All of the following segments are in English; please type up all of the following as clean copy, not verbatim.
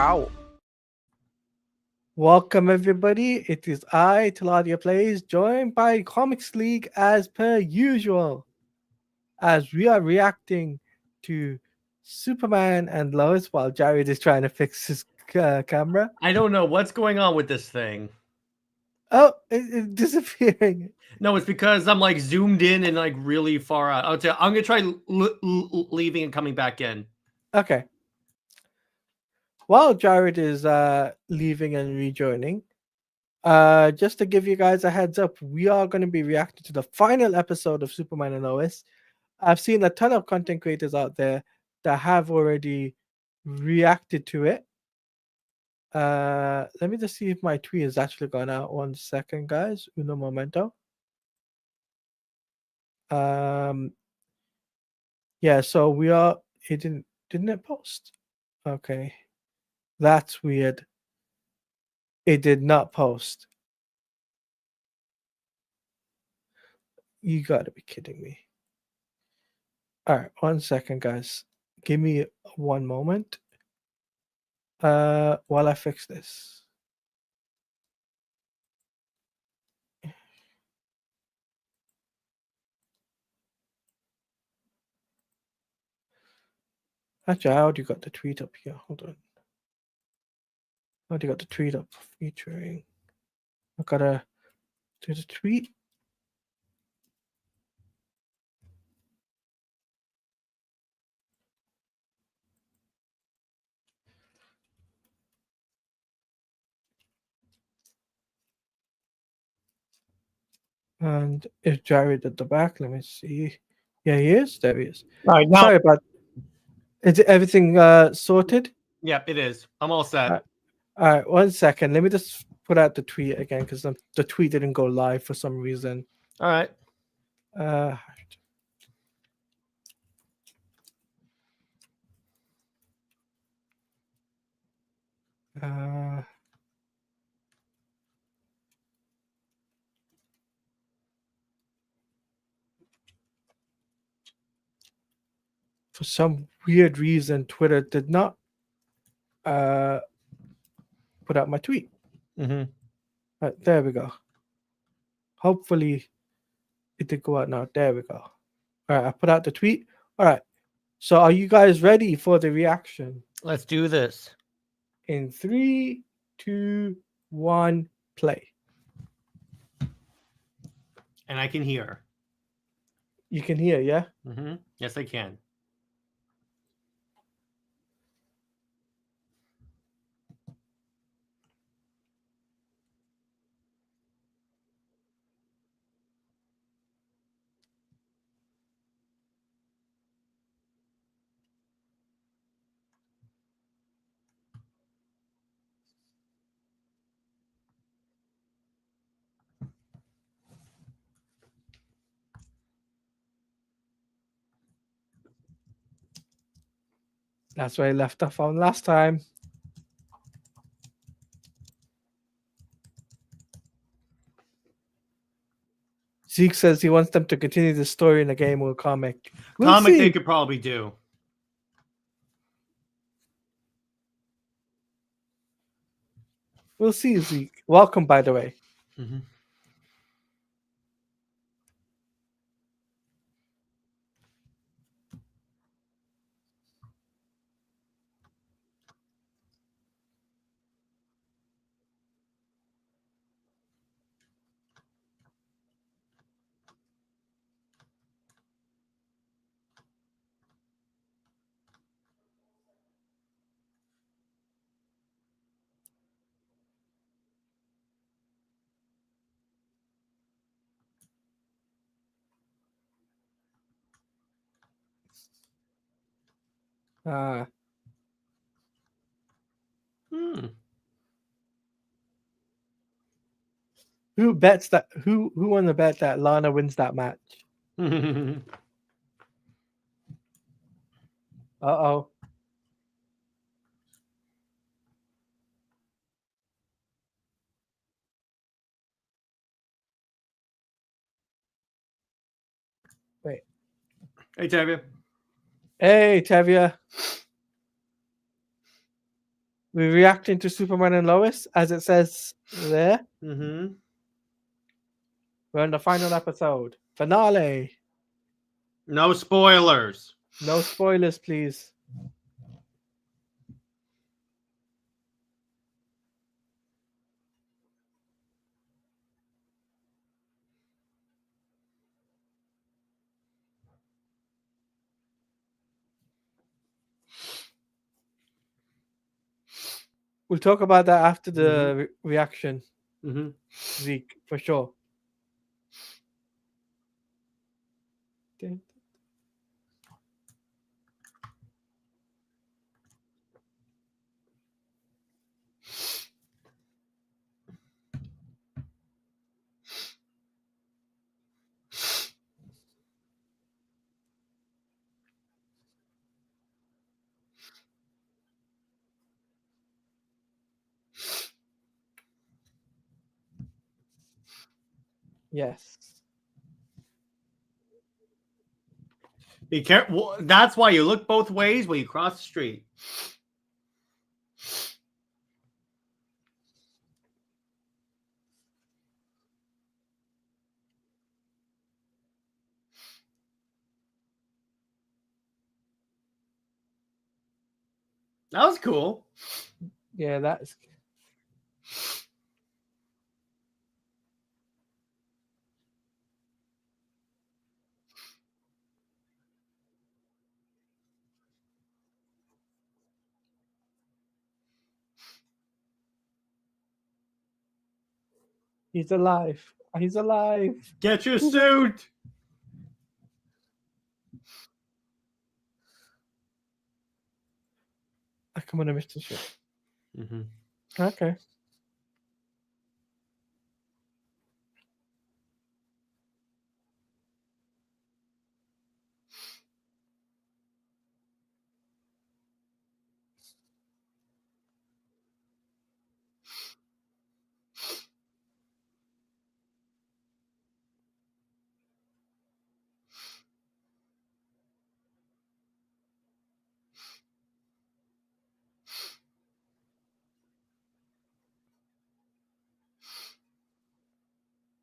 out. Welcome everybody. It is I, TeladiaPlays, joined by Comics League as per usual, as we are reacting to Superman and Lois while Jared is trying to fix his camera. I don't know what's going on with this thing. Oh, it's disappearing. No, it's because I'm like zoomed in and like really far out. I'm gonna try leaving and coming back in. Okay. While Jared is leaving and rejoining, just to give you guys a heads up, we are going to be reacting to the final episode of Superman and Lois. I've seen a ton of content creators out there that have already reacted to it. Let me just see if my tweet has actually gone out. 1 second, guys. Uno momento. Yeah, so we are. It didn't it post? Okay, that's weird. It did not post. You gotta be kidding me. All right, 1 second, guys. Give me 1 moment. While I fix this. Actually, I already got the tweet up here. Hold on. I already got the tweet up featuring. I gotta do the tweet. And is Jared at the back? Let me see. Yeah, he is. There he is. All right, now Sorry about. Is everything sorted? Yep, it is. I'm all set. All right, 1 second. Let me just put out the tweet again because the tweet didn't go live for some reason. All right. For some weird reason, Twitter did not put out my tweet. Right, there we go. Hopefully, it did go out now. There we go. All right, I put out the tweet. All right. So, are you guys ready for the reaction? Let's do this. In 3, 2, 1, play. And I can hear. You can hear, yeah? Yes, I can. That's where I left off on last time. Zeke says he wants them to continue the story in the game or comic. We'll see. They could probably do. We'll see, Zeke. Welcome, by the way. Who bets that? Who won the bet that Lana wins that match? Uh-oh. Wait. Hey, Tavia. Hey, Tavia. We're reacting to Superman and Lois, as it says there. Mm-hmm. We're on the final episode. Finale. No spoilers. No spoilers, please. We'll talk about that after the reaction, Mm-hmm. Zeke, for sure. Yes. Be careful. That's why you look both ways when you cross the street. That was cool. Yeah, that's. He's alive. He's alive. Get your suit. Come on, Mr. Shit. Mm-hmm. Okay.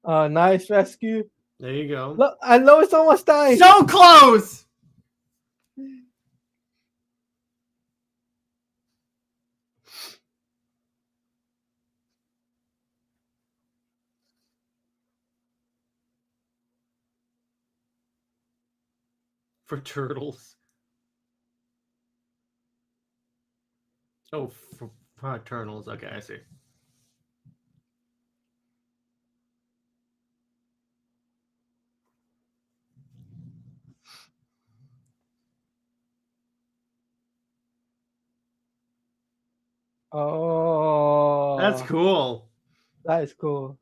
Nice rescue. There you go. Look, I know it's almost died. So close. For turtles. Oh, for turtles. Okay, I see. Oh, That's cool. That is cool.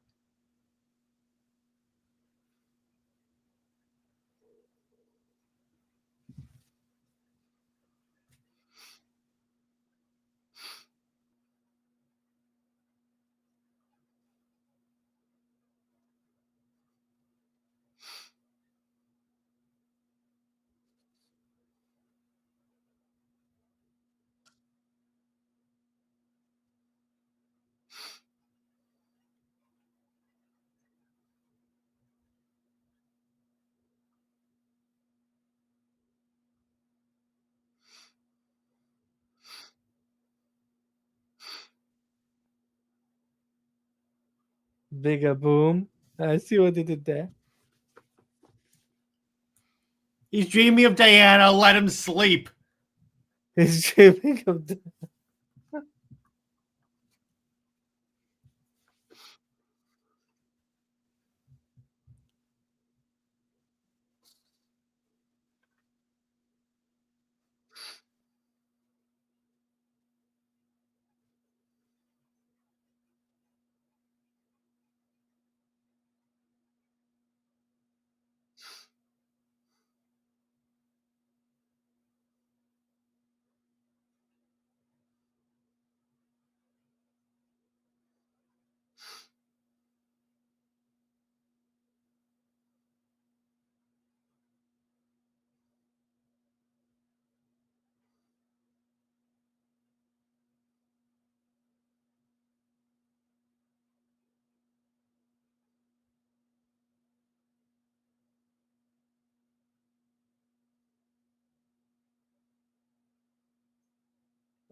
Bigger boom. I see what they did there. He's dreaming of Diana. Let him sleep. He's dreaming of the.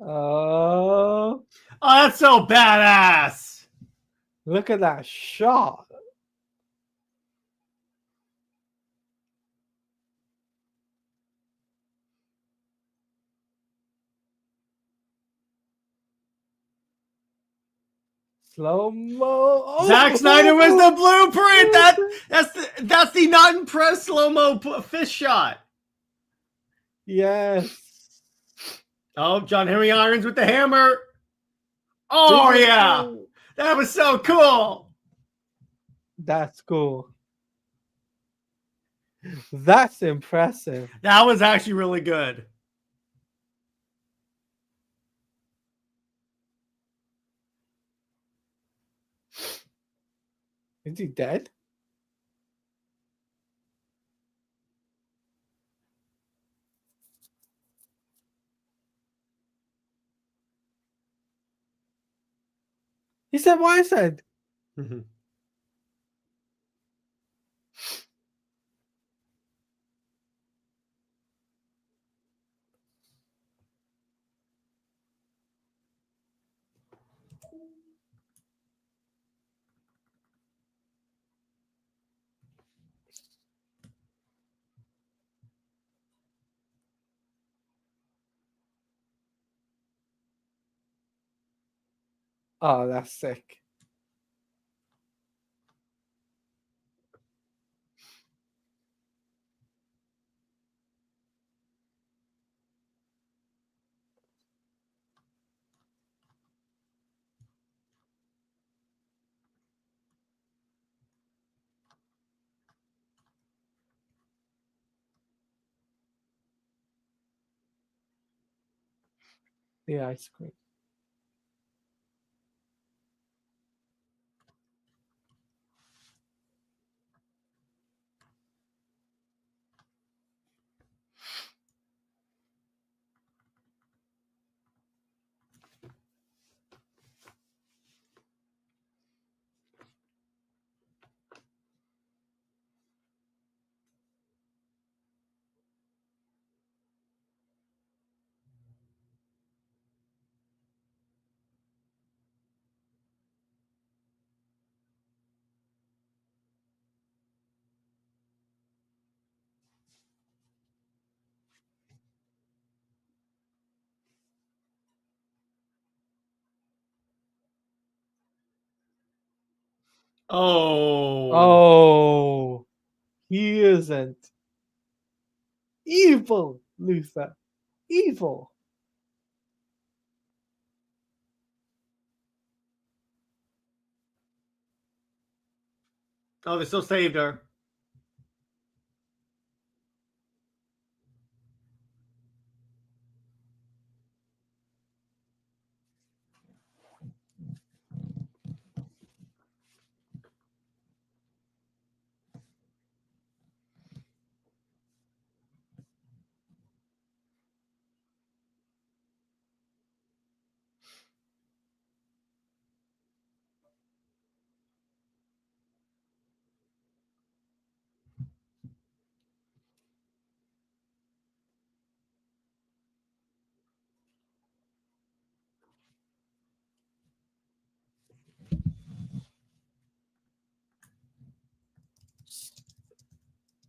Oh, Oh, that's so badass. look at that shot. Slow mo. Oh, Zack Snyder was the blueprint. That's the not impressed slow mo fist shot. Yes. Oh, John Henry Irons with the hammer. Oh yeah, that was so cool. That's cool. That's impressive. That was actually really good. Is he dead? He said, "Why I said?" Oh, that's sick. The ice cream. Oh. Oh, he isn't. Evil, Luther. Evil. Oh, they still saved her.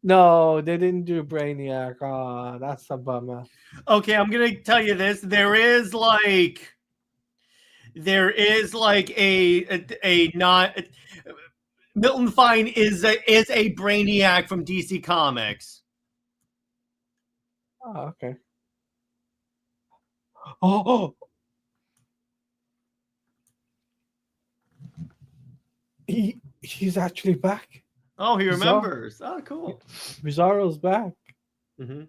No, they didn't do Brainiac. Oh, that's a bummer. Okay, I'm gonna tell you this. There is like a not Milton Fine is a Brainiac from DC Comics. Oh, okay. Oh, he's actually back. Oh, he Bizarre. remembers. Oh, cool. Bizarro's back. Mm-hmm.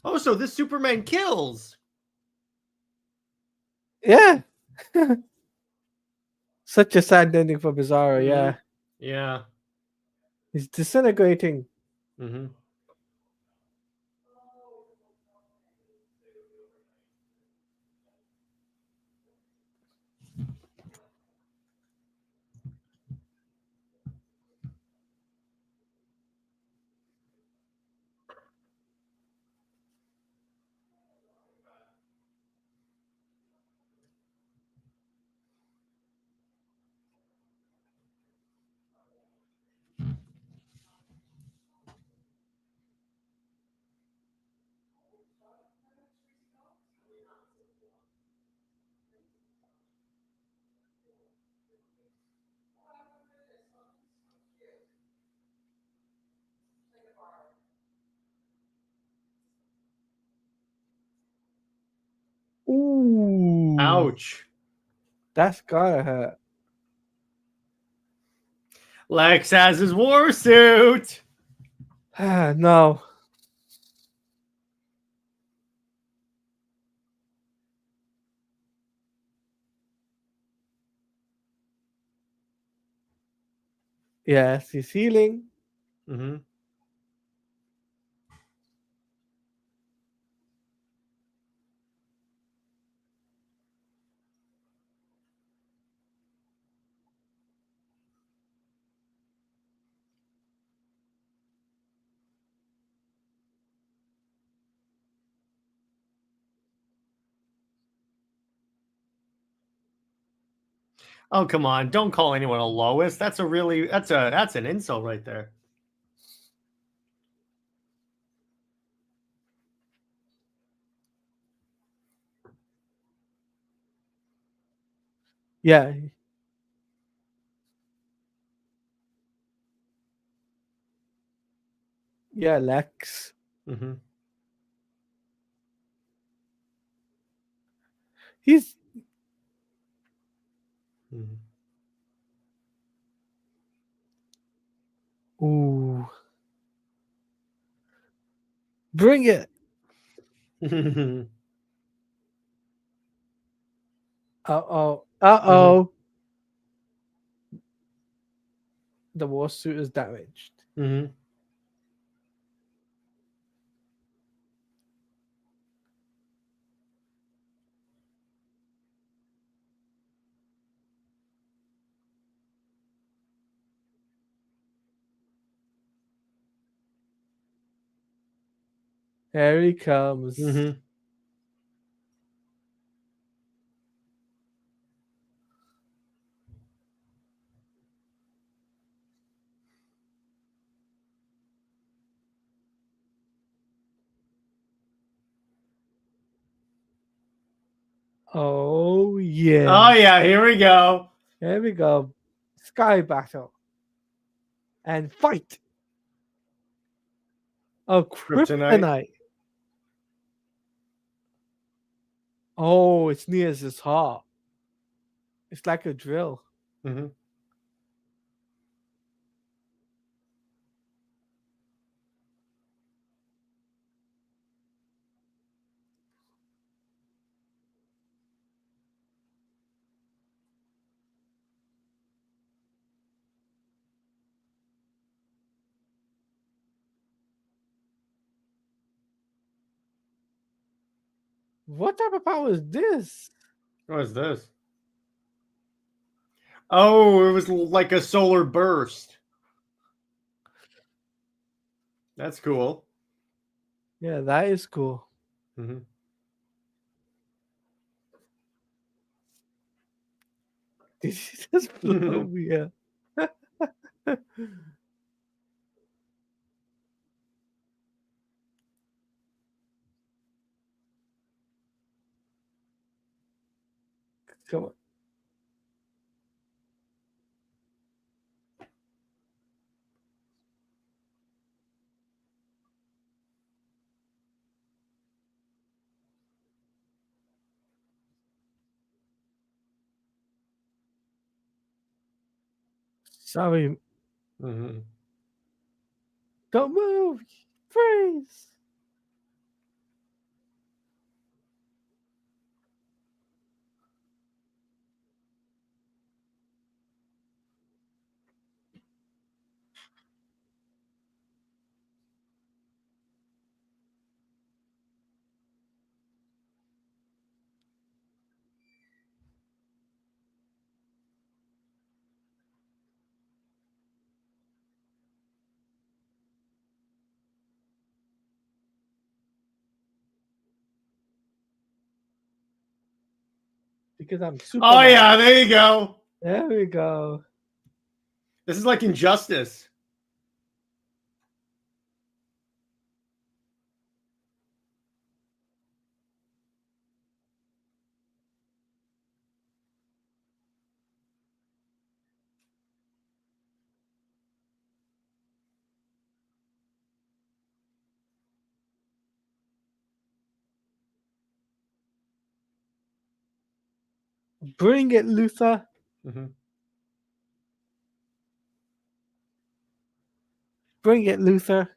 Oh, so this Superman kills. Yeah. Such a sad ending for Bizarro, Mhm. yeah. Yeah. He's disintegrating. Mm-hmm. Ooh, Ouch. that's gotta hurt. Lex has his war suit. No. Yes, he's healing. Mm-hmm. Oh, come on. Don't call anyone a Lois. That's an insult right there. Yeah. Yeah, Lex. Mm-hmm. He's Mm-hmm. ooh. Bring it. Uh-oh. Mm-hmm. Uh-oh. The war suit is damaged. Mm-hmm. Here he comes. Mm-hmm. Oh Oh yeah. yeah, here we go. Here we go. Sky battle. And fight. Oh, Kryptonite. kryptonite. Oh, it's near his heart. It's like a drill. Mm-hmm. What type of power is this? What is this? Oh, it was like a solar burst. That's cool. Yeah, that is cool. Mm-hmm. Did you just blow me up? Come on. Sorry. Mm-hmm. Don't move. Freeze. because I'm Superman. Oh yeah, there you go. There we go. This is like Injustice. Bring it, Luther. Bring it, Luther.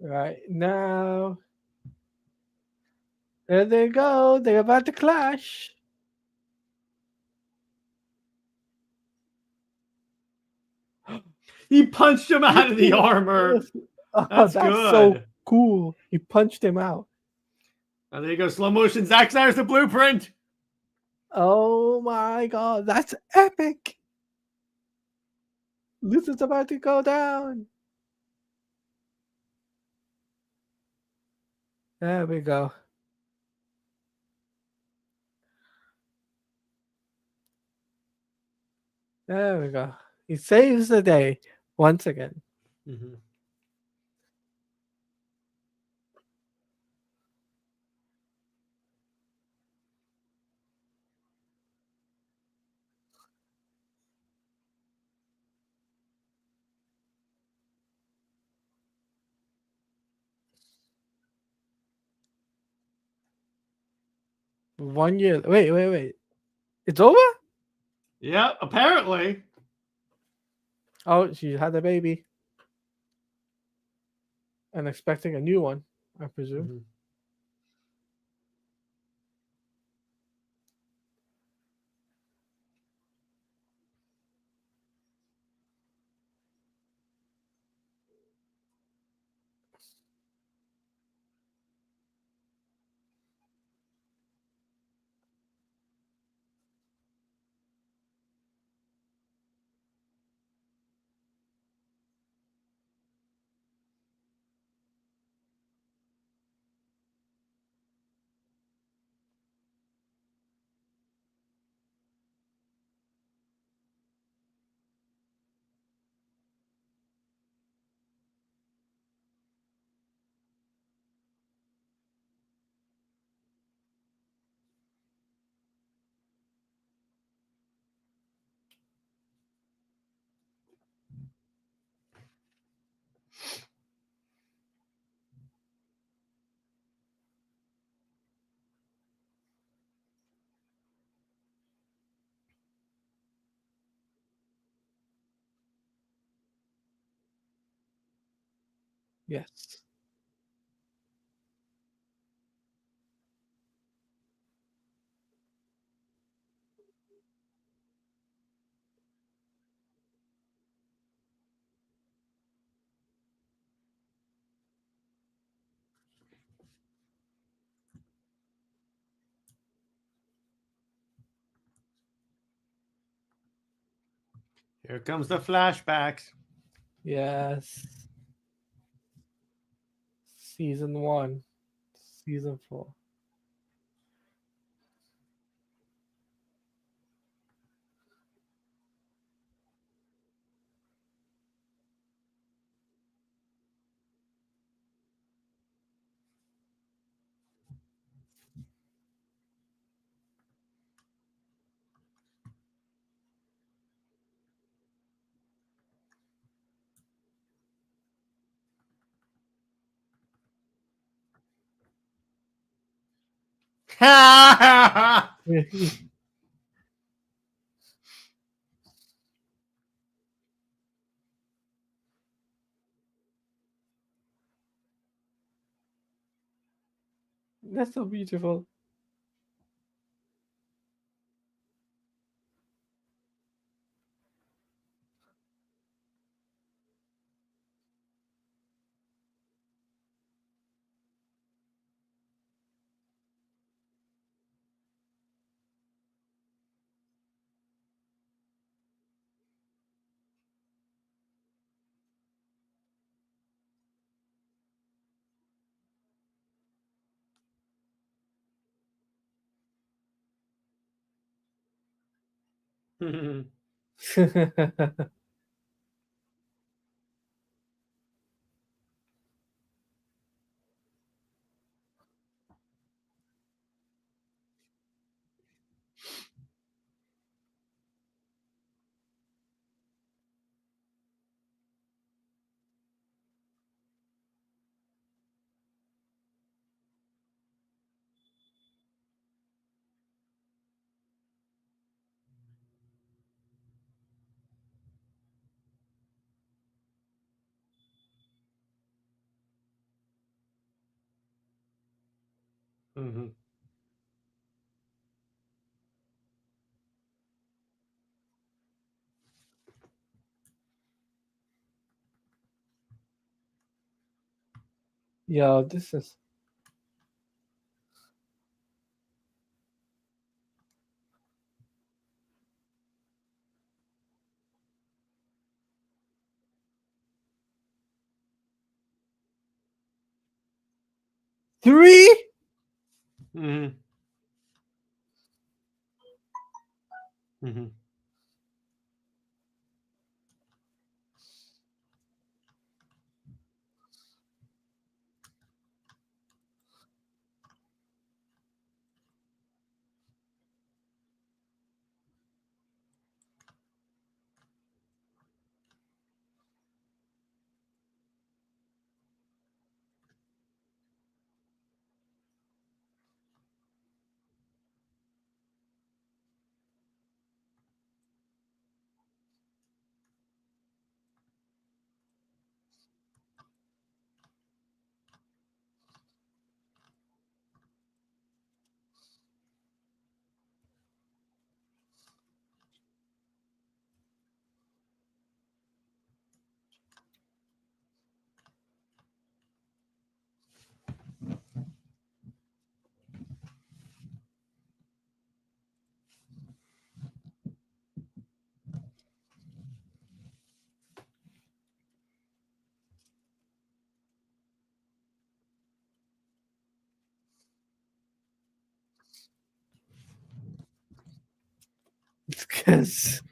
Right now. There they go. They're about to clash. He punched him out of the armor. Oh, That's so good. cool. He punched him out. And there you go, slow motion. Zack Snyder's the blueprint. Oh my god, that's epic. Luther's about to go down. There we go. There we go. He saves the day once again.1 year. Wait. It's over? Yeah, apparently. Oh, she had a baby. And expecting a new one, I presume. 'Yes. Here comes the flashbacks. Yes. Season 1. Season 4. That's so beautiful. Mhm. Yo, this is 3. Mhm. Mhm. Because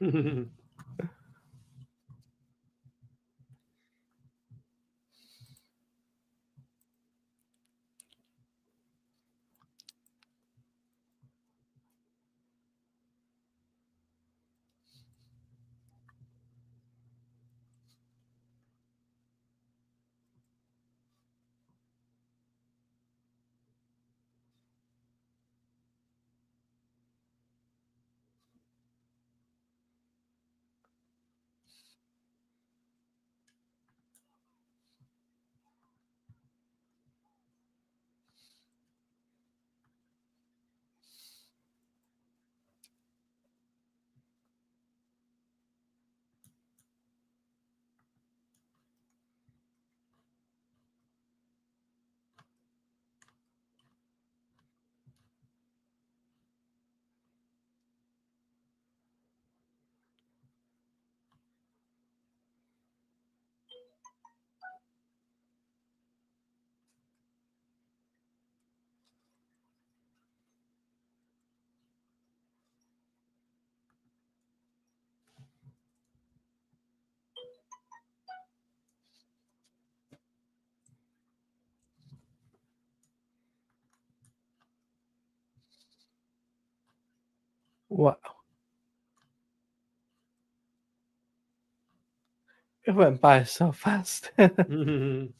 wow, it went by so fast. Mhm.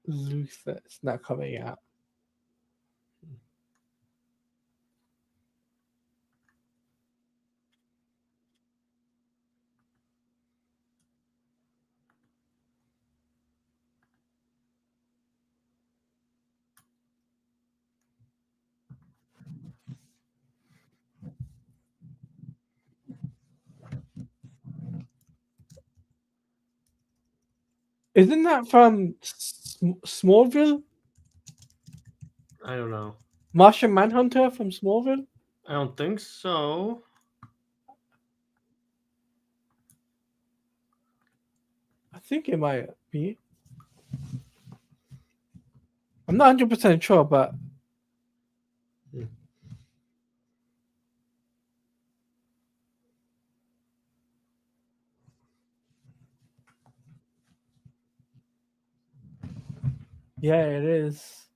Luther. It's not coming out. Isn't that from Smallville? I don't know. Martian Manhunter from Smallville? I don't think so. I think it might be. I'm not 100% sure, but yeah, it is.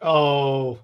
Oh.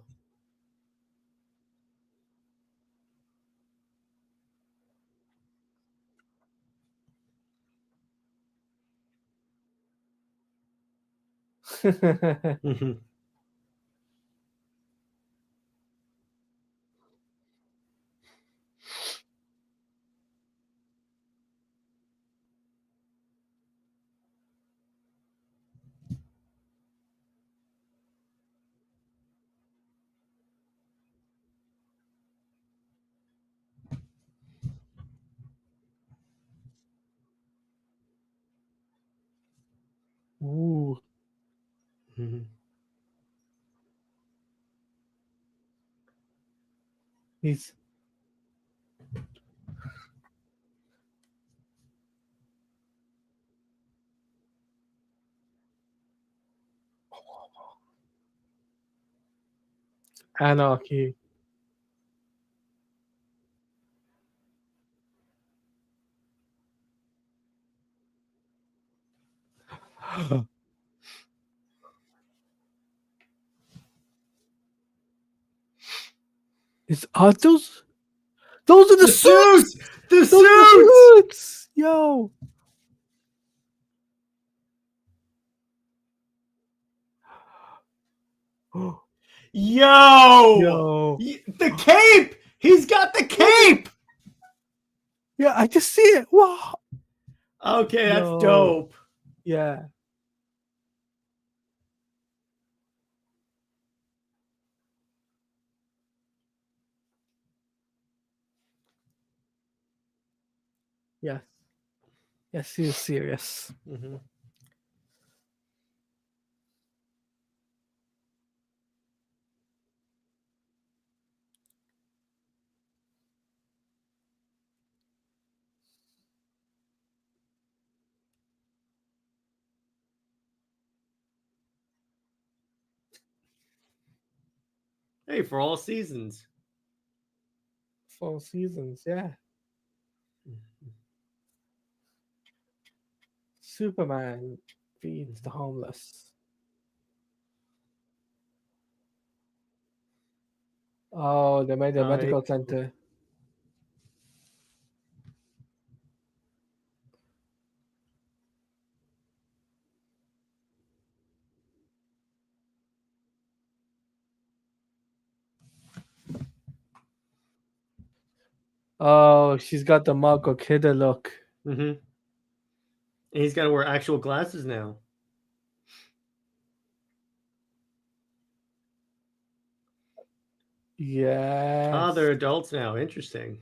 Ooh. He's anarchy. Are those are the suits? The Those are the suits! suits! Yo. Yo! Yo. The cape! He's got the cape! Yeah, I just see it. Wow. Okay, that's Yo. dope. Yeah. Yes. Yes, he is serious. Hey, for all seasons. 4 seasons, yeah. Superman feeds the homeless. Oh, they made a medical center. Oh, she's got the Marco Kidder look. And he's got to wear actual glasses now. Yes. Ah, they're adults now. Interesting.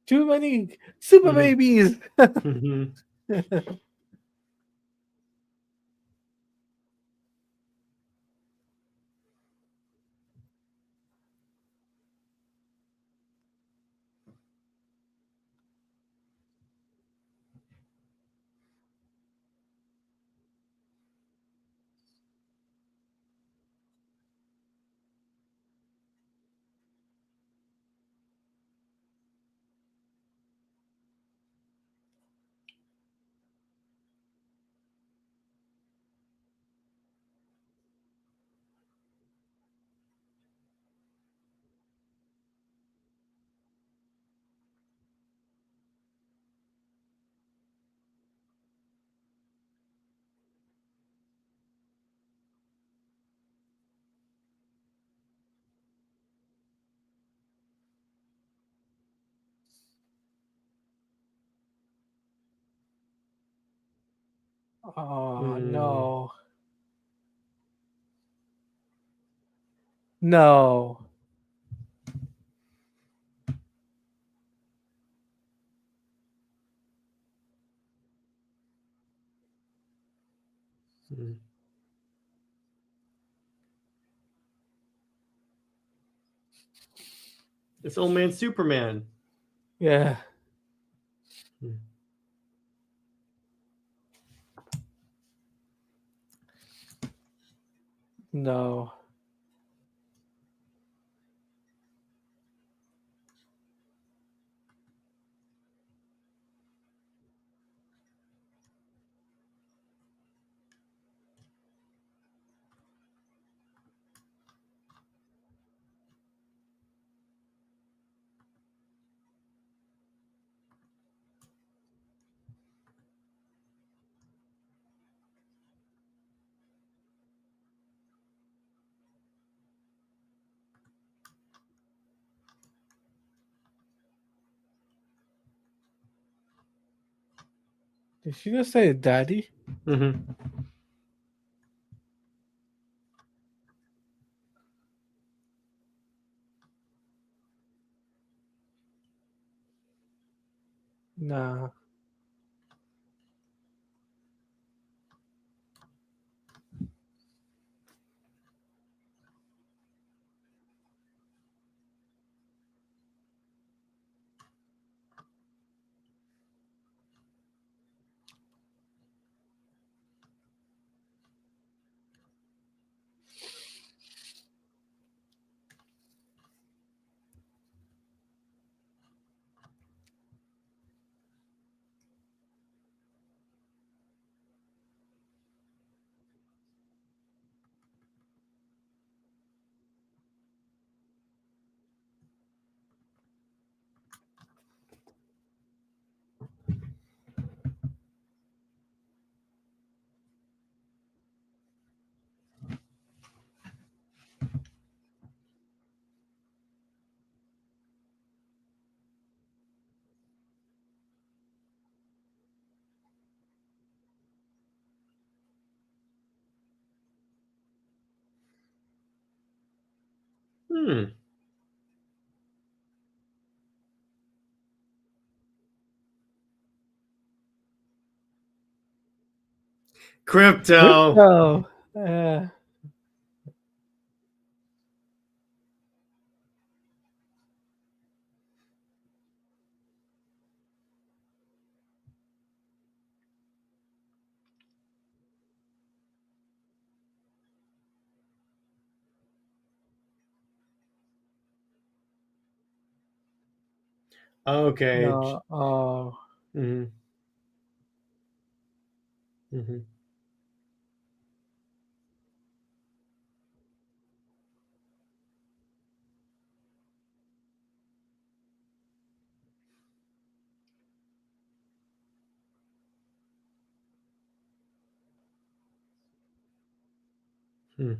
Too many super babies. Oh Hmm. no. No. Hmm. It's old man Superman. Yeah. Hmm. No. Did she just say daddy? Mm-hmm. Nah. Hmm. Crypto. No. Yeah. Okay. No. Oh. Mm-hmm. Mm-hmm. Hmm.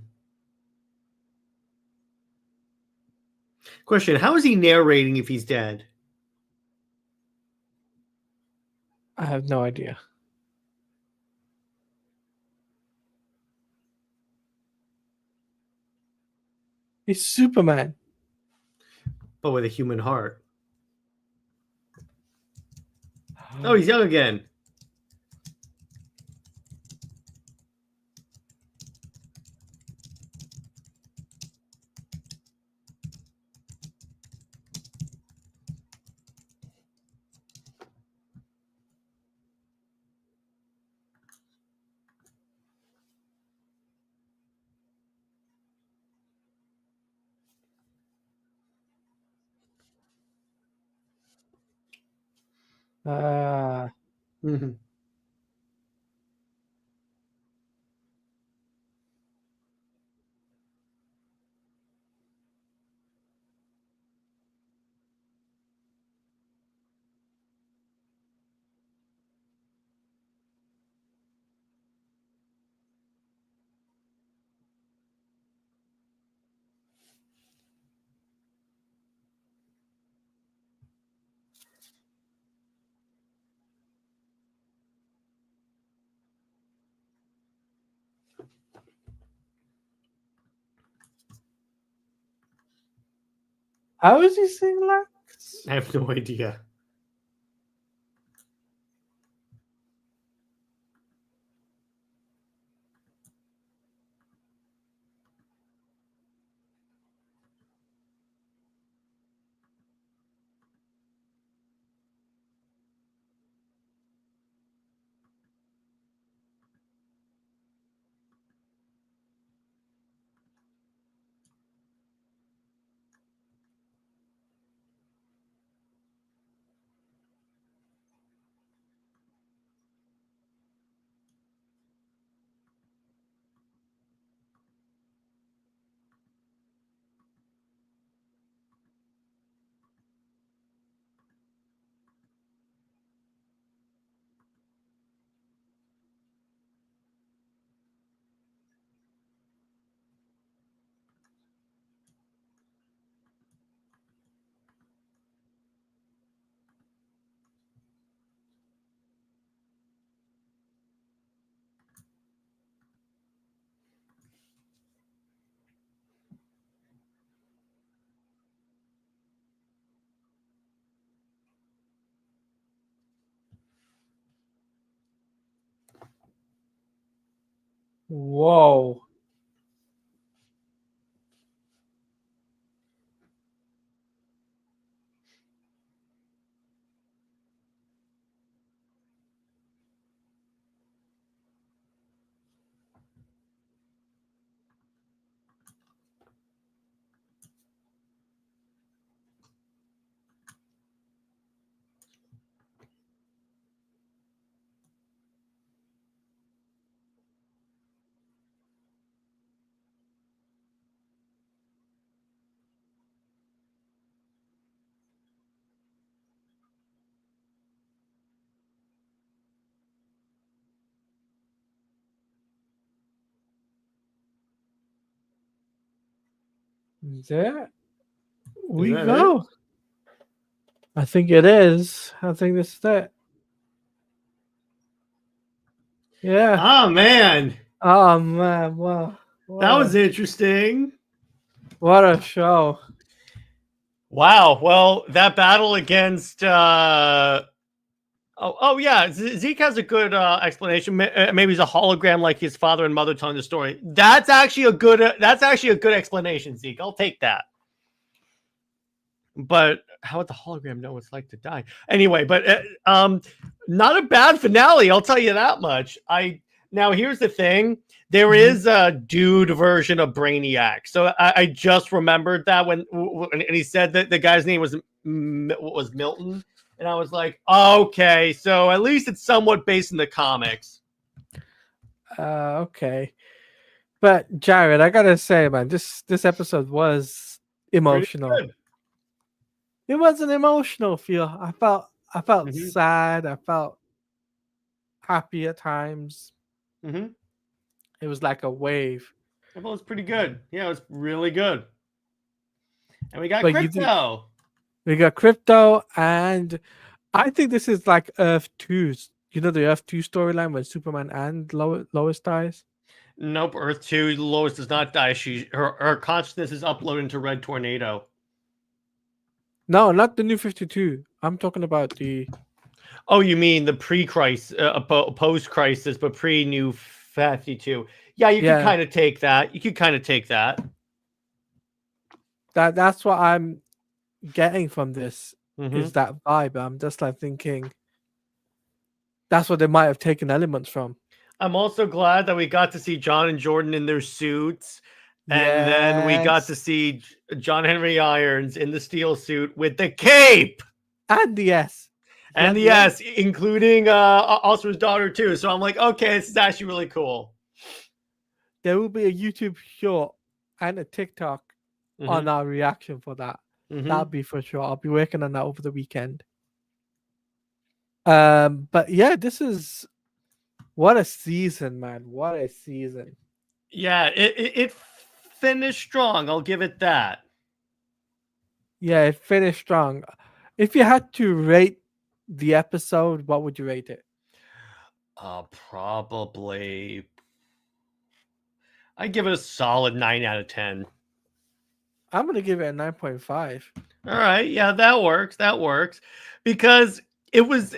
Question: how is he narrating if he's dead? I have no idea. He's Superman. But with a human heart. Oh, he's young again. Ah. Mm-hmm. How is he seeing Lex? I have no idea. Whoa. There we that go. it? I think it is. I think this is it. Yeah. Oh man, Oh man, wow. that was interesting. What a show. Wow. Well, that battle against oh yeah, Zeke has a good explanation. Maybe he's a hologram like his father and mother telling the story. That's actually a good explanation, Zeke. I'll take that. But how would the hologram know what it's like to die? Anyway, but not a bad finale, I'll tell you that much. Now here's the thing. There is a dude version of Brainiac. So I just remembered that when he said that the guy's name was Milton. And I was like, okay, so at least it's somewhat based in the comics. Okay. But Jared, I gotta say, man, this episode was emotional. It was an emotional feel. I felt sad. I felt happy at times. It was like a wave. It was pretty good. Yeah, it was really good. And we got Crypto. We got Crypto, and I think this is like Earth 2's. You know the Earth 2 storyline when Superman and Lois dies? Nope, Earth 2, Lois does not die. Her consciousness is uploaded into Red Tornado. No, not the New 52. I'm talking about the... Oh, you mean the pre-crisis, post-crisis, but pre-New 52. Yeah, you could kind of take that. You could kind of take that. That's what I'm getting from this, is that vibe. I'm just like thinking that's what they might have taken elements from. I'm also glad that we got to see John and Jordan in their suits. And then we got to see John Henry Irons in the steel suit with the cape. And the S. And the S, including also his daughter too. So I'm like, okay, this is actually really cool. There will be a YouTube short and a TikTok on our reaction for that. That'll be for sure. I'll be working on that over the weekend. But yeah, this is... what a season, man. What a season. Yeah, it finished strong. I'll give it that. Yeah, it finished strong. If you had to rate the episode, what would you rate it? Probably... I'd give it a solid 9 out of 10. I'm going to give it a 9.5. All right, yeah, that works. That works because because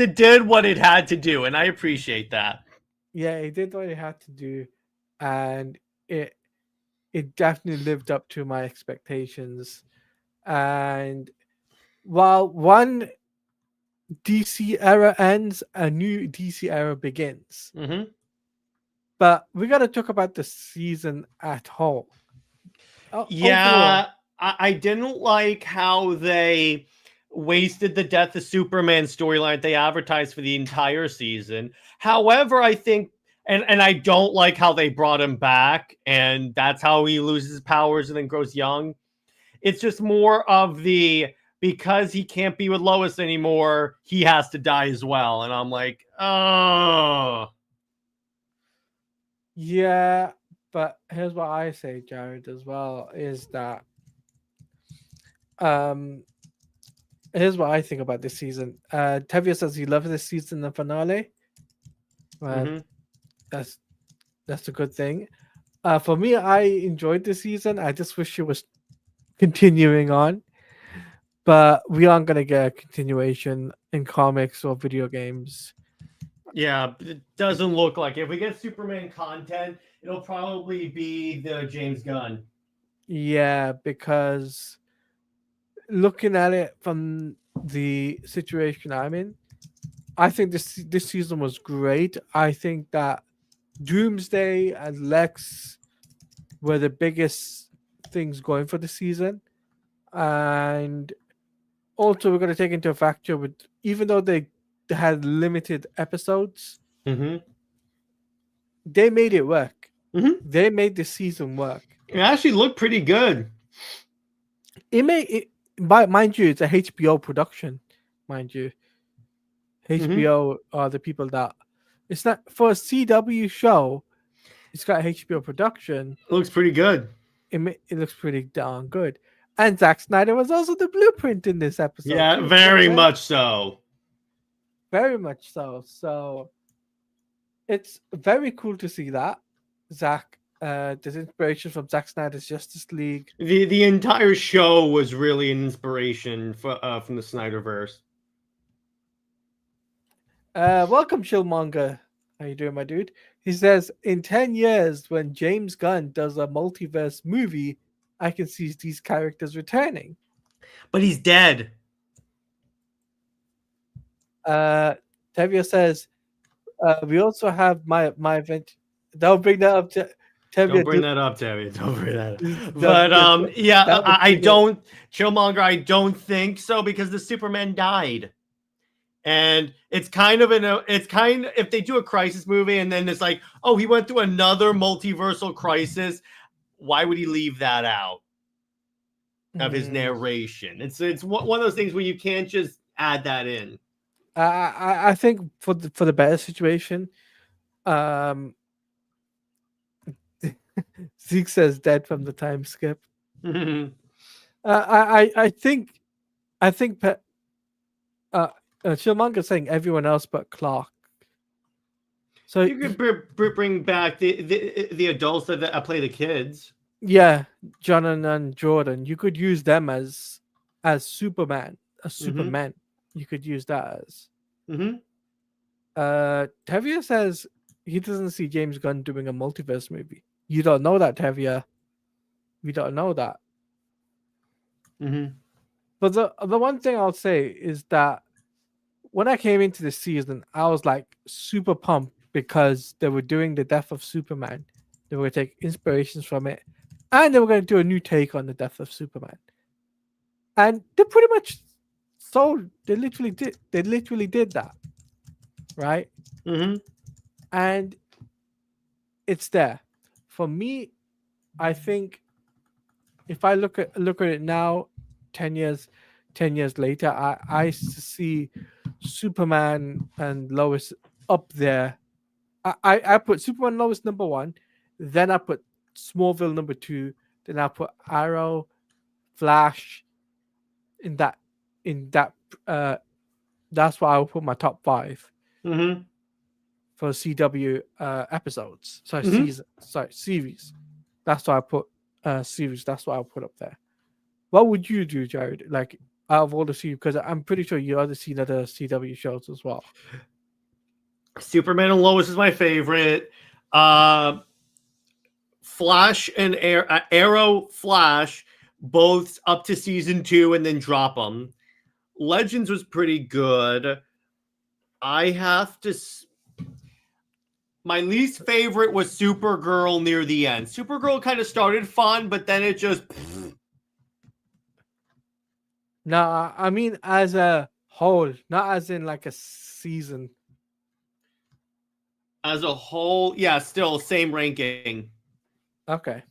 it did what it had to do, and I appreciate that. Yeah, it did what it had to do, and it it definitely lived up to my expectations. And while one DC era ends, a new DC era begins. Mm-hmm. But we got to talk about the season at whole. Overall, Yeah, I didn't like how they wasted the death of Superman storyline they advertised for the entire season. However, I think and I don't like how they brought him back and that's how he loses powers and then grows young. It's just more of the because he can't be with Lois anymore, he has to die as well. And I'm like, oh. yeah, but here's what I say, Jared, as well, is that um here's what I think about this season. Tevye says he loves this season, the finale. Well, Mm-hmm. that's that's a good thing. For me, I enjoyed the season. I just wish it was continuing on, but we aren't gonna get a continuation in comics or video games. Yeah, it doesn't look like it. If we get Superman content, it'll probably be the James Gunn. Yeah, because looking at it from the situation I'm in, I think this season was great. I think that Doomsday and Lex were the biggest things going for the season, and also we're going to take into a factor with even though they had limited episodes, Mm-hmm. they made it work. Mm-hmm. They made the season work. It actually looked pretty good. It made it. But mind you, it's a HBO production. Mind you, HBO are the people that it's not for a CW show. It's got HBO production. It looks pretty good. It looks pretty darn good. And Zack Snyder was also the blueprint in this episode. Yeah, too, very right? much so. Very much so. So it's very cool to see that Zack. There's inspiration from Zack Snyder's Justice League. The entire show was really an inspiration from the Snyderverse. Welcome, Chillmonger. How you doing, my dude? He says, in 10 years, when James Gunn does a multiverse movie, I can see these characters returning. But he's dead. Tevye says, we also have my event. Don't bring that up, Tevye. Don't bring that up, Tabby. Don't bring that up. That- But yeah, that would I be good. don't Chillmonger. I don't think so because the Superman died, and it's kind of if they do a crisis movie and then it's like, oh, he went through another multiversal crisis. Why would he leave that out of his narration? It's one of those things where you can't just add that in. I think for the better situation, Zeke says dead from the time skip. I think Chillmonger's saying everyone else but Clark. So You could bring back the adults that play the kids. yeah, Jonathan and Jordan. You could use them as Superman, Superman. You could use that as. Mm-hmm. Tevye says he doesn't see James Gunn doing a multiverse movie. You don't know that, Tevye. We don't know that. Mm-hmm. But the one thing I'll say is that when I came into this season, I was like super pumped because they were doing the death of Superman. They were going to take inspirations from it, and they were going to do a new take on the death of Superman. And they pretty much sold. They literally did. They literally did that, right? Mm-hmm. And it's there. For me, I think if I look at it now, 10 years later, I see Superman and Lois up there. I put Superman and Lois number 1, then I put Smallville number 2, then I put Arrow, Flash in that that's why I would put my top 5 for CW episodes. Series. That's why I put series. That's what I'll put up there. What would you do, Jared? Like out of all the CW, because I'm pretty sure you other seen other CW shows as well. Superman and Lois is my favorite. Flash and Arrow, Flash, both up to season 2 and then drop them. Legends was pretty good. I have to. My least favorite was Supergirl near the end. Supergirl kind of started fun, but then it just. No, I mean as a whole, not as in like a season. As a whole, yeah, still same ranking. Okay.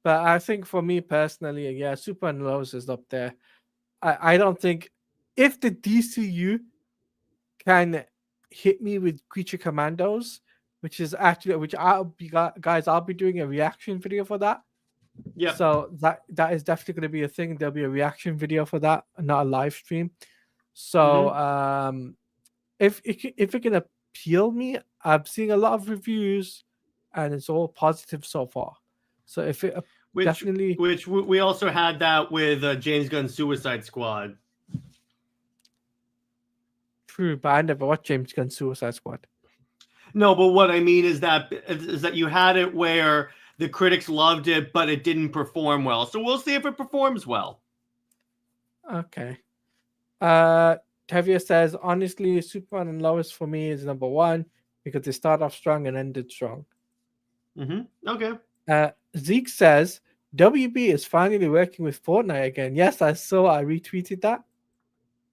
But I think for me personally, yeah, Superman and Lois is up there. I don't think if the DCU can hit me with Creature Commandos, which I'll be doing a reaction video for that. Yeah. So that is definitely going to be a thing. There'll be a reaction video for that, not a live stream. So if it can appeal me, I've seen a lot of reviews, and it's all positive so far. So if it definitely, which we also had that with James Gunn's Suicide Squad. True, but I never watched James Gunn's Suicide Squad. No, but what I mean is that you had it where the critics loved it, but it didn't perform well. So we'll see if it performs well. Okay. Tevia says, honestly, Superman and Lois for me is number 1 because they start off strong and ended strong. Okay. Zeke says, WB is finally working with Fortnite again. Yes, I retweeted that.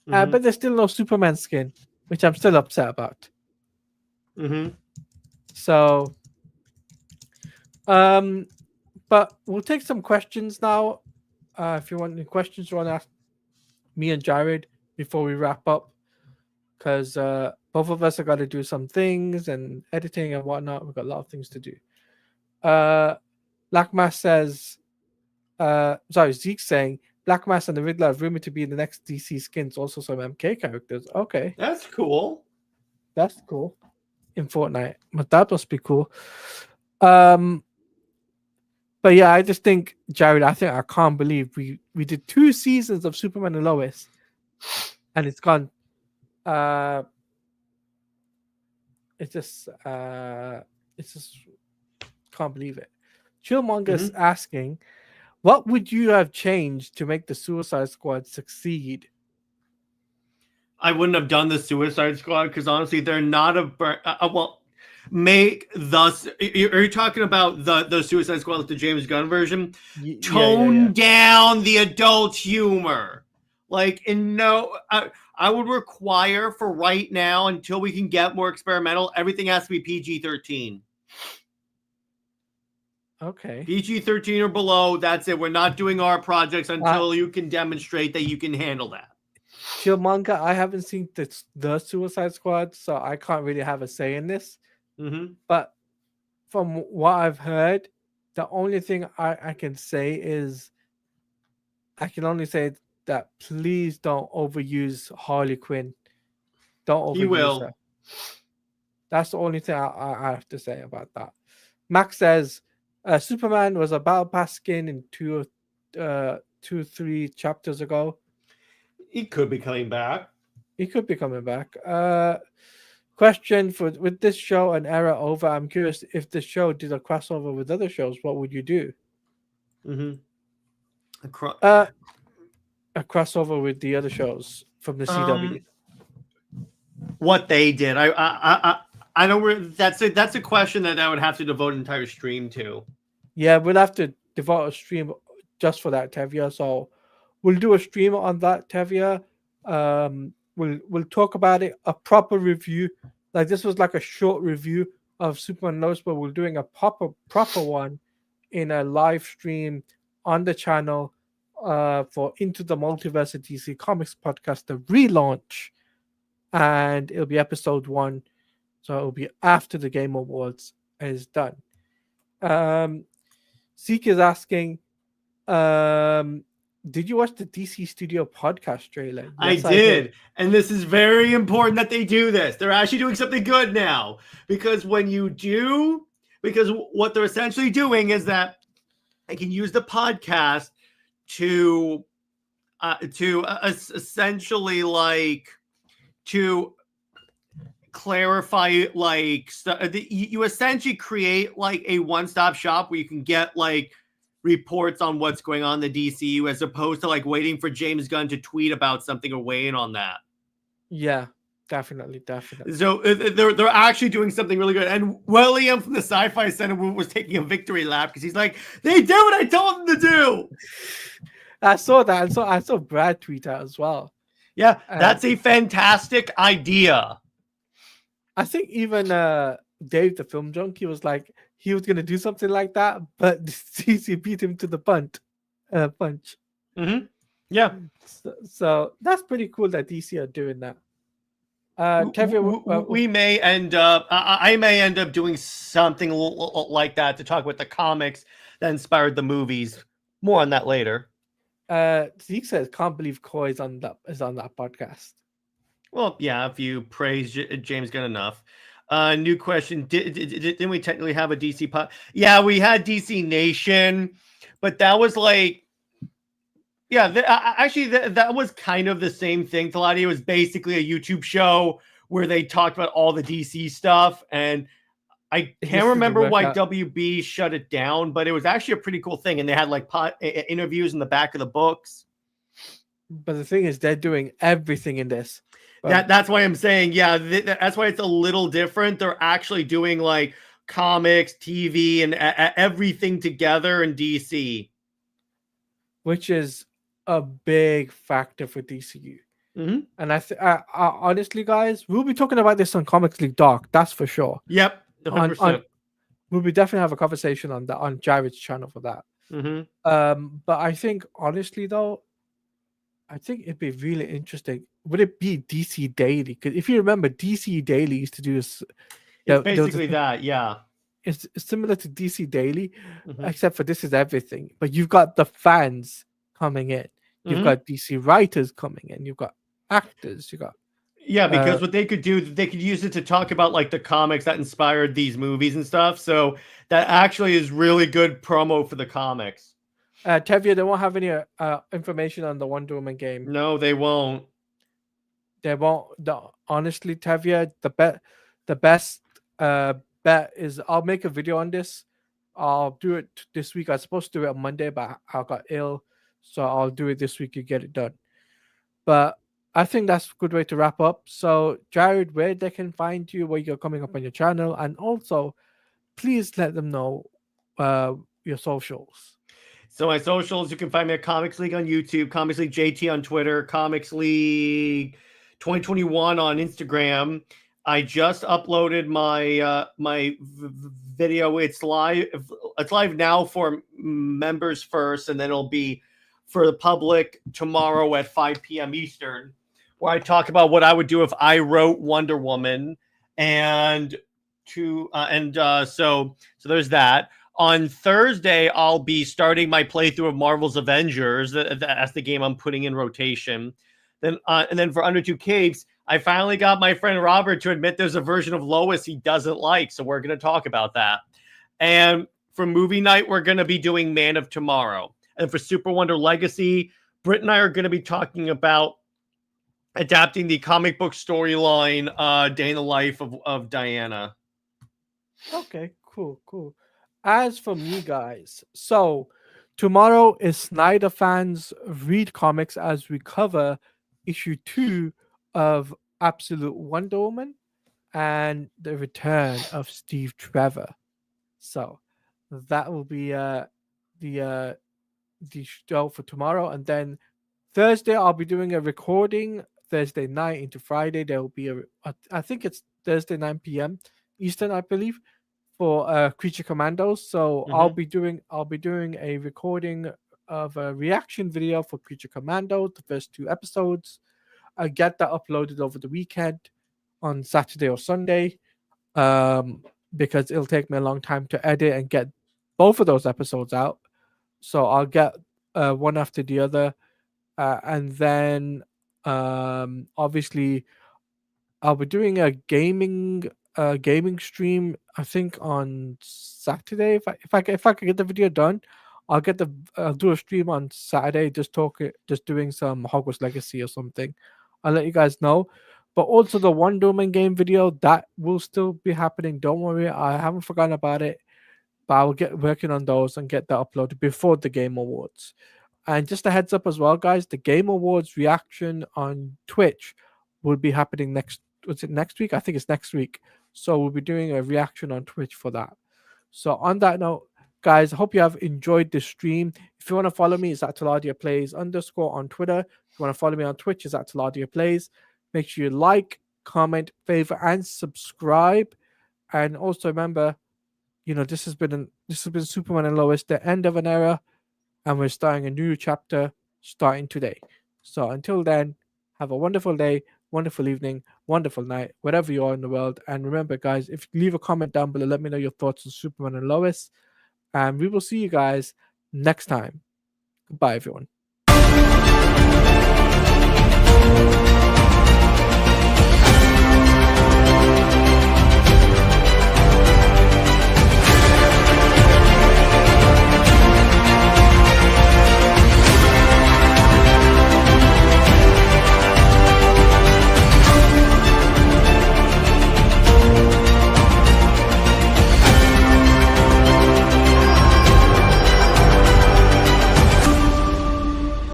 But there's still no Superman skin, which I'm still upset about. So, but we'll take some questions now. If you want any questions, you want to ask me and Jared before we wrap up, because both of us have got to do some things and editing and whatnot. We've got a lot of things to do. Black Mass says, Zeke's saying, Black Mass and the Riddler are rumored to be the next DC skins, also some MK characters. Okay. That's cool. That's cool. In Fortnite. But that must be cool. But yeah, I just think, Jared, I can't believe we did 2 seasons of Superman and Lois, and it's gone. It's just can't believe it. Chillmonger's asking, what would you have changed to make the Suicide Squad succeed? I wouldn't have done the Suicide Squad because honestly, they're not well. Make thus. Are you talking about the Suicide Squad, like the James Gunn version? Tone down the adult humor. Like, I would require for right now, until we can get more experimental, everything has to be PG-13. Okay. PG-13 or below, that's it. We're not doing our projects until you can demonstrate that you can handle that. Chillmonger, I haven't seen the Suicide Squad, so I can't really have a say in this. But from what I've heard, the only thing I can say is I can only say that please don't overuse Harley Quinn. Don't overuse her. That's the only thing I have to say about that. Max says Superman was a battle pass skin in 3 chapters ago. He could be coming back. He could be coming back. Question with this show and era over, I'm curious if the show did a crossover with other shows, what would you do? A crossover with the other shows from the CW. What they did, I don't. That's a question that I would have to devote an entire stream to. Yeah, we'll have to devote a stream just for that, Tevia. So we'll do a stream on that, Tevia. We'll talk about it, a proper review. Like this was like a short review of Superman and Lois, but we're doing a proper one in a live stream on the channel for Into the Multiverse of DC Comics podcast, the relaunch, and it'll be episode 1, so it'll be after the Game Awards is done. Zeke is asking, did you watch the DC Studio podcast trailer? Yes, I did. And this is very important that they do this. They're actually doing something good now. Because what they're essentially doing is that they can use the podcast to essentially like to clarify like you essentially create like a one-stop shop where you can get like reports on what's going on in the DCU as opposed to like waiting for James Gunn to tweet about something or weigh in on that. Yeah, definitely. So they're actually doing something really good. And William from the Sci-Fi Center was taking a victory lap because he's like, they did what I told them to do. I saw that, and so I saw Brad tweet out as well. Yeah, that's a fantastic idea. I think even Dave the Film Junkie was like he was gonna do something like that, but DC beat him to the punch. Mm-hmm. Yeah. So that's pretty cool that DC are doing that. We may end up. I may end up doing something like that to talk about the comics that inspired the movies. More on that later. Zeke says, "Can't believe Koi is on that podcast." Well, yeah, if you praise James Gunn enough. New question: Didn't we technically have a DC pod? Yeah, we had DC Nation, but that was like. Yeah, actually, that was kind of the same thing. Teladia was basically a YouTube show where they talked about all the DC stuff, and I can't remember why WB shut it down, but it was actually a pretty cool thing, and they had like interviews in the back of the books. But the thing is, they're doing everything in this. That's why I'm saying, yeah, that's why it's a little different. They're actually doing like comics, TV, and everything together in DC, which is a big factor for DCU. Mm-hmm. And I honestly, guys, we'll be talking about this on Comics League Dark. That's for sure. Yep, 100%. We'll be definitely have a conversation on that on Jared's channel for that. Mm-hmm. But I think honestly, though, I think it'd be really interesting. Would it be DC Daily? Because if you remember, DC Daily used to do this. It's basically that, yeah. It's similar to DC Daily, except for this is everything. But you've got the fans coming in. You've got DC writers coming in. You've got actors. You got because what they could do, they could use it to talk about like the comics that inspired these movies and stuff. So that actually is really good promo for the comics. Tevia, they won't have any information on the Wonder Woman game. No, they won't. They won't. Honestly, Tevia, the best bet is I'll make a video on this. I'll do it this week. I was supposed to do it on Monday, but I got ill. So I'll do it this week to get it done. But I think that's a good way to wrap up. So, Jared, where they can find you, where you're coming up on your channel, and also please let them know your socials. So my socials, you can find me at Comics League on YouTube, Comics League JT on Twitter, Comics League 2021 on Instagram. I just uploaded my my video. It's live. It's live now for members first, and then it'll be for the public tomorrow at 5 p.m. Eastern, where I talk about what I would do if I wrote Wonder Woman, so there's that. On Thursday, I'll be starting my playthrough of Marvel's Avengers. That's the game I'm putting in rotation. And then for Under Two Capes, I finally got my friend Robert to admit there's a version of Lois he doesn't like, so we're going to talk about that. And for movie night, we're going to be doing Man of Tomorrow. And for Super Wonder Legacy, Britt and I are going to be talking about adapting the comic book storyline, Day in the Life of Diana. Okay, cool. As for me, guys, so tomorrow is Snyder Fans Read Comics as we cover issue 2 of Absolute Wonder Woman and the return of Steve Trevor. So that will be the show for tomorrow. And then Thursday, I'll be doing a recording Thursday night into Friday. There will be I think it's Thursday 9 p.m. Eastern, I believe, for Creature Commandos. So I'll be doing a recording of a reaction video for Creature Commando, the first 2 episodes. I get that uploaded over the weekend on Saturday or Sunday, because it'll take me a long time to edit and get both of those episodes out. So I'll get one after the other, and then obviously I'll be doing a gaming stream, I think on Saturday, if I can get the video done I'll do a stream on Saturday, just doing some Hogwarts Legacy or something. I'll let you guys know. But also the Wonder Woman game video that will still be happening. Don't worry, I haven't forgotten about it. But I'll get working on those and get that uploaded before the Game Awards. And just a heads up as well, guys, the Game Awards reaction on Twitch will be happening next. Was it next week? I think it's next week. So we'll be doing a reaction on Twitch for that. So on that note, guys, I hope you have enjoyed this stream. If you want to follow me, it's at @TeladiaPlays_ on Twitter. If you want to follow me on Twitch, it's at TeladiaPlays. Make sure you like, comment, favorite, and subscribe. And also remember, this has been Superman and Lois, the end of an era, and we're starting a new chapter starting today. So until then, have a wonderful day, wonderful evening, wonderful night, wherever you are in the world. And remember, guys, if you leave a comment down below, let me know your thoughts on Superman and Lois. And we will see you guys next time. Goodbye, everyone.